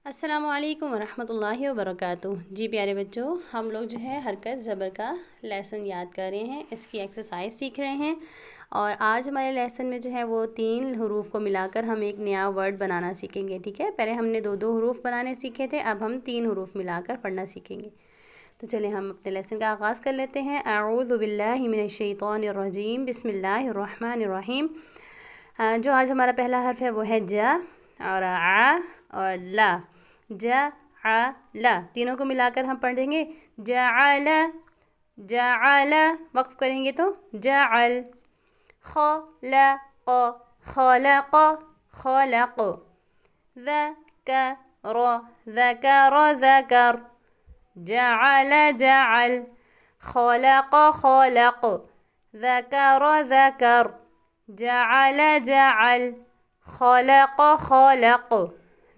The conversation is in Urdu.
السلام علیکم ورحمۃ اللہ وبرکاتہ۔ جی پیارے بچوں، ہم لوگ جو ہے حرکت زبر کا لیسن یاد کر رہے ہیں، اس کی ایکسرسائز سیکھ رہے ہیں، اور آج ہمارے لیسن میں جو ہے وہ 3 حروف کو ملا کر ہم ایک نیا ورڈ بنانا سیکھیں گے۔ ٹھیک ہے، پہلے ہم نے 2 حروف بنانے سیکھے تھے، اب ہم 3 حروف ملا کر پڑھنا سیکھیں گے۔ تو چلیں ہم اپنے لیسن کا آغاز کر لیتے ہیں۔ اعوذ باللہ من الشیطان الرجیم، بسم اللہ الرحمن الرحیم۔ جو آج ہمارا پہلا حرف ہے وہ ہے جا اور ع اور لا۔ جعل، تینوں کو ملا کر ہم پڑھیں گے جعل، جعل، وقف کریں گے تو جعل۔ خلق، خلق، خلق۔ ذکر، ذکر، ذکر۔ جعل، جعل۔ خلق، خلق۔ ذکر، ذکر۔ جعل، جعل۔ خلق، خلق۔